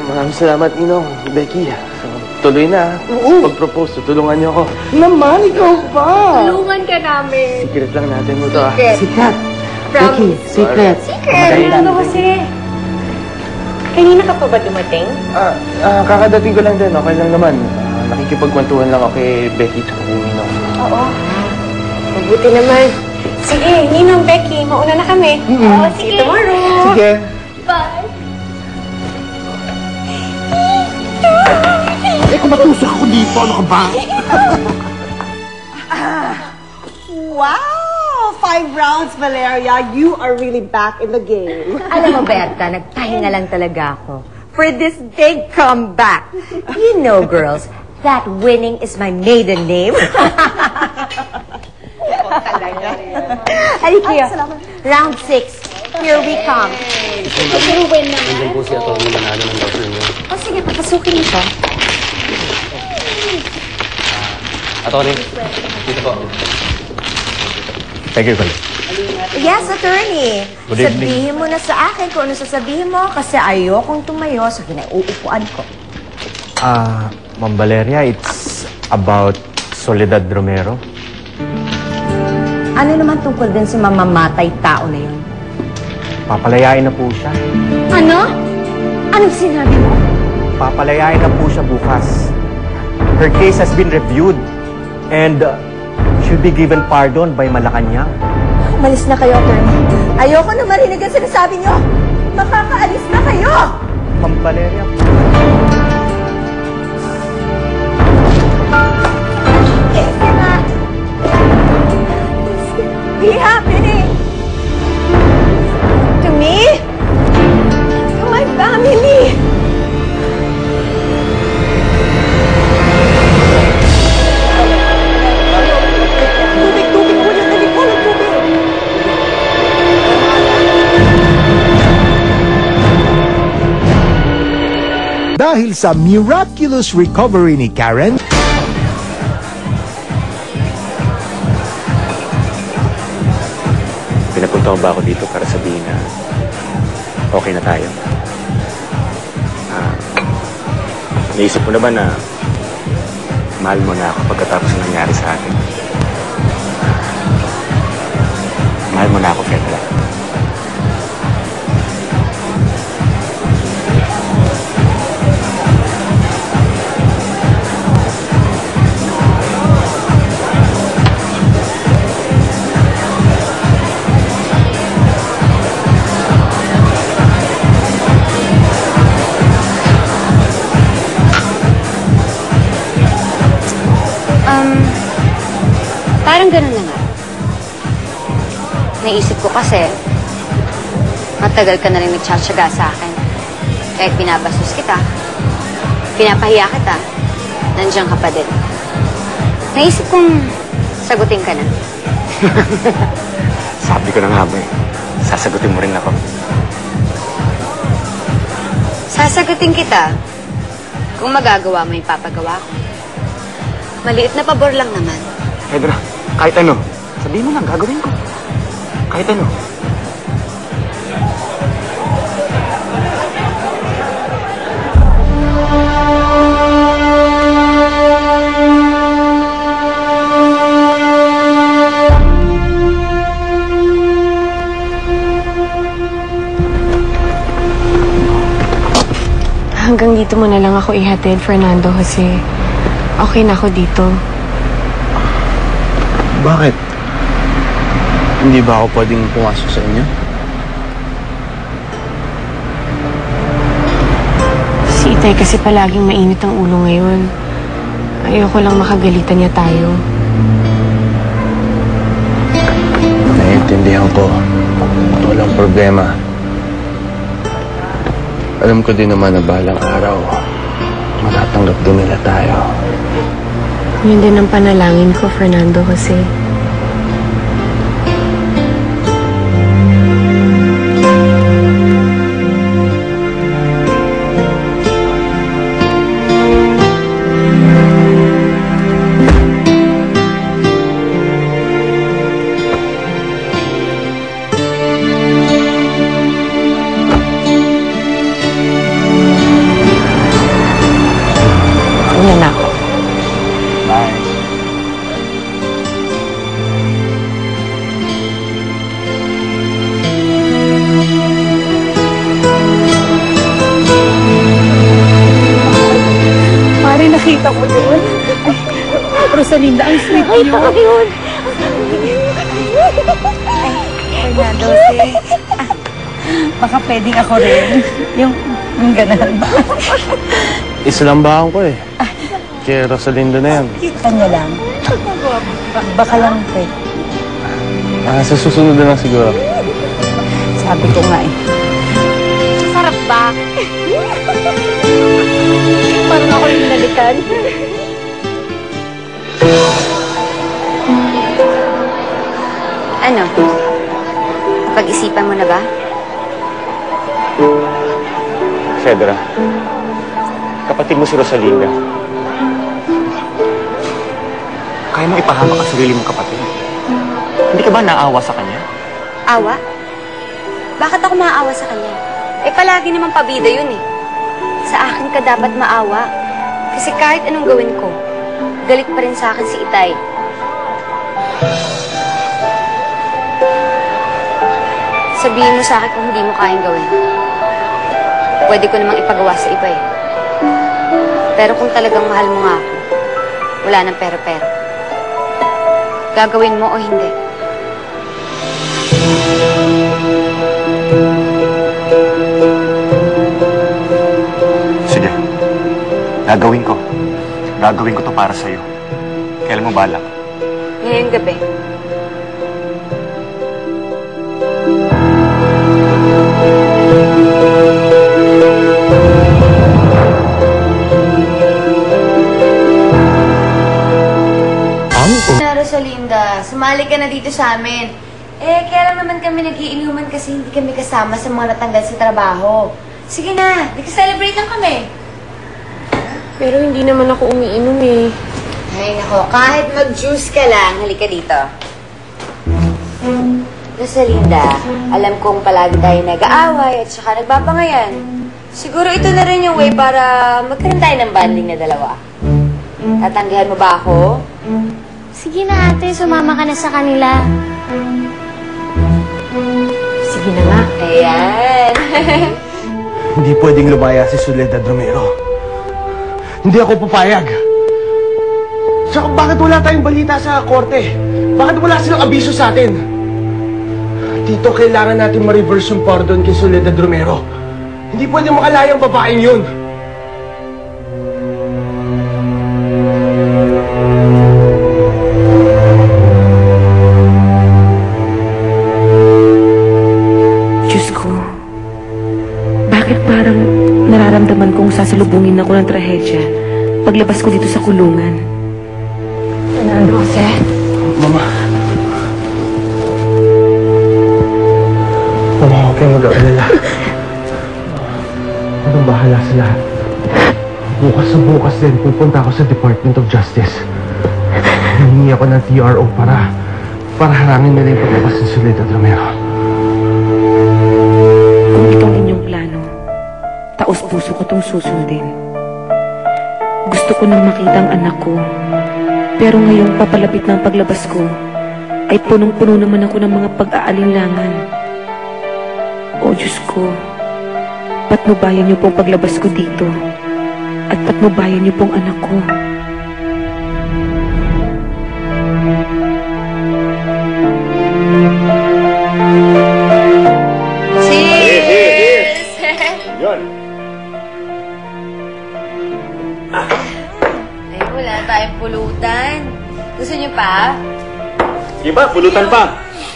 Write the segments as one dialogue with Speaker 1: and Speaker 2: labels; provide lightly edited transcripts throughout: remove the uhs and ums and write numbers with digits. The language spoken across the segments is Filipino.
Speaker 1: Maraming salamat, Ninong. Becky, tuloy na. Pag-propose, tutulungan niyo ako.
Speaker 2: Naman, ikaw pa.
Speaker 3: Tulungan ka namin.
Speaker 1: Secret lang natin mo to,
Speaker 2: Secret. Becky, secret.
Speaker 3: Secret. Ano kasi? Kanina ka pa ba dumating?
Speaker 1: Kakadating ko lang din. Okay lang naman. Nakikipagkwentuhan lang ako kay Becky at kay Ninong.
Speaker 3: Oo. Mabuti naman. Sige, Ninong, Becky, mauna na kami. Oo, sige. See you tomorrow.
Speaker 2: Sige.
Speaker 3: Bye.
Speaker 2: Kung matusok ako dito, ano ka ba?
Speaker 4: Wow! 5 rounds, Valeria. You are really back in the game.
Speaker 5: Alam mo, Berta, nagpahinga lang talaga ako for this big comeback. You know, girls, that winning is my maiden name. Halika, round 6. Here we come.
Speaker 3: You win naman.
Speaker 1: Nandiyan po si Atty. Manalo ng doctor niyo.
Speaker 5: O sige, papasukin mo siya.
Speaker 1: Atty. Dito po. Thank you, Colin.
Speaker 5: Yes, attorney.
Speaker 1: Good evening.
Speaker 5: Sabihin mo na sa akin kung ano sasabihin mo kasi ayokong tumayo sa kinauupuan ko.
Speaker 6: Ma'am Valeria, it's about Soledad Romero.
Speaker 5: Ano naman tungkol din sa mamamatay tao na yun?
Speaker 6: Papalayain na po siya.
Speaker 5: Ano? Anong sinabi mo?
Speaker 6: Papalayain na po siya bukas. Her case has been reviewed and she'll be given pardon by Malacanang.
Speaker 5: Umalis na kayo, attorney. Ayoko na marinig ang sinasabi niyo. Makakaalis na kayo!
Speaker 6: Ma'am Valeria.
Speaker 5: Be happening to me, to my family. Tubig, ulit, dali ko ng tubig.
Speaker 7: Dahil sa miraculous recovery ni Karen,
Speaker 6: Pinapunta ko ba ako dito para sabihin na okay na tayo? Naisip mo na ba na mahal mo na ako pagkatapos ng nangyari sa atin? Mahal mo na ako, Petra.
Speaker 3: Parang ganun na nga. Naisip ko kasi, matagal ka na rin nagtsatsaga sa akin. Kahit pinabastos kita, pinapahiya kita, nandiyan ka pa din. Naisip kong sagutin ka na.
Speaker 6: Sabi ko na nga ba sasagutin mo rin ako.
Speaker 3: Sasagutin kita kung magagawa mo yung papagawa ko. Maliit na pabor lang naman.
Speaker 6: Pedro, kahit ano, sabihin mo lang, gagawin ko. Kahit ano.
Speaker 8: Hanggang dito mo na lang ako ihatid, Fernando, kasi okay na ako dito.
Speaker 1: Bakit? Hindi ba ako pwedeng pumasok sa inyo?
Speaker 8: Si Itay kasi palaging mainit ang ulo ngayon. Ayoko lang makagalitan niya tayo.
Speaker 1: Naiintindihan ko. Walang problema. Alam ko din naman na balang araw, matatanggap din nila tayo.
Speaker 8: Yun din ang panalangin ko, Fernando, kasi
Speaker 4: Nakita mo yun?
Speaker 8: Rosalinda, ang sweet
Speaker 4: Nakita ko yun.
Speaker 5: Fernando, baka pwedeng ako rin. Yung gano'n ba?
Speaker 1: Islambahan ko eh. Kay Rosalinda na yan.
Speaker 5: Kanya lang. Baka lang pwede.
Speaker 1: Sa susunod na lang siguro.
Speaker 5: Sabi ko nga eh.
Speaker 3: Sarap ba?
Speaker 4: Parang ako yung nalikan.
Speaker 3: Ano? Pag-isipan mo na ba?
Speaker 6: Fedra, kapatid mo si Rosalinda. Kaya mo ipahamak ang sarili mong kapatid. Hindi ka ba naawa sa kanya?
Speaker 3: Awa? Bakit ako maawa sa kanya? Eh, palagi naman pabida yun eh. Sa akin ka dapat maawa. Kasi kahit anong gawin ko, galit pa rin sa akin si Itay. Sabihin mo sa akin kung hindi mo kayang gawin. Pwede ko namang ipagawa sa iba eh. Pero kung talagang mahal mo nga ako, wala nang pero-pero. Gagawin mo o hindi?
Speaker 6: Sige. Gagawin ko. Gagawin ko to para sa'yo. Kailan mo balak?
Speaker 3: Ngayong gabi. Rosalinda, sumali ka na dito sa amin. Eh, kaya lang naman kami nagiinuman kasi hindi kami kasama sa mga natanggal sa trabaho. Sige na, nag-celebrate lang kami.
Speaker 8: Pero hindi naman ako umiinom eh.
Speaker 3: Ay, nako, kahit mag-juice ka lang, halika dito. Rosalinda, alam kong palagi tayo nag-aaway at saka nagpapangayan. Siguro ito na rin yung way para magkaroon tayo ng bonding na dalawa. Tatanggihan mo ba ako?
Speaker 8: Sige na ate, sumama ka na sa kanila. Sige na nga.
Speaker 3: Ayan.
Speaker 2: Hindi pwedeng lumaya si Soledad Romero. Hindi ako papayag. Saka bakit wala tayong balita sa korte? Bakit wala silang abiso sa atin? Tito, kailangan natin ma-reverse yung pardon kay Soledad Romero. Hindi pwedeng makalayang babaeng yun.
Speaker 8: Diyos ko, bakit parang nararamdaman kong sasalubungin ako ng trahedya paglabas ko dito sa kulungan?
Speaker 5: Fernando, Jose?
Speaker 2: Mama. Mama, huwag kayong mag-aalala. Anong bahala sa lahat? Bukas sa bukas din, pupunta ako sa Department of Justice. Hihingi ako ng TRO para harangin nila yung paglabas ni Soledad Romero.
Speaker 8: Kung itong inyong plano, taos-puso ko itong susundin. Gusto ko nang makita ang anak ko, pero ngayong papalapit ng paglabas ko, ay punong-puno naman ako ng mga pag-aalinlangan. O Diyos ko, patnubayan niyo pong paglabas ko dito, at patnubayan niyo pong anak ko.
Speaker 3: Cheers!
Speaker 6: Yun.
Speaker 3: Ay, wala tayong pulutan. Gusto niyo pa?
Speaker 6: Sige ba? Pulutan pa.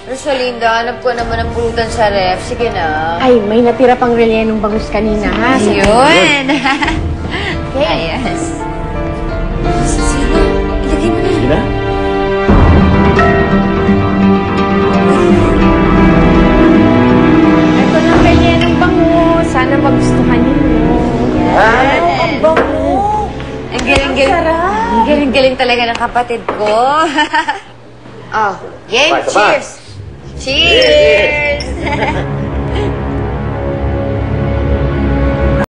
Speaker 3: Rosalinda, hanap ko naman ng pulutan sa ref. Sige na.
Speaker 8: Ay, may natira pang relyenong bangus kanina, ha?
Speaker 3: Ayun. Ayos. Sige, ilagay mo na.
Speaker 6: Sige na.
Speaker 8: Ito ng relyenong bangus. Sana magustuhan niyo.
Speaker 3: Yan. Ang galing-galing. Ang galing-galing talaga ng kapatid ko. Oh, game.
Speaker 6: Sabay, sabay.
Speaker 3: Cheers! Cheers!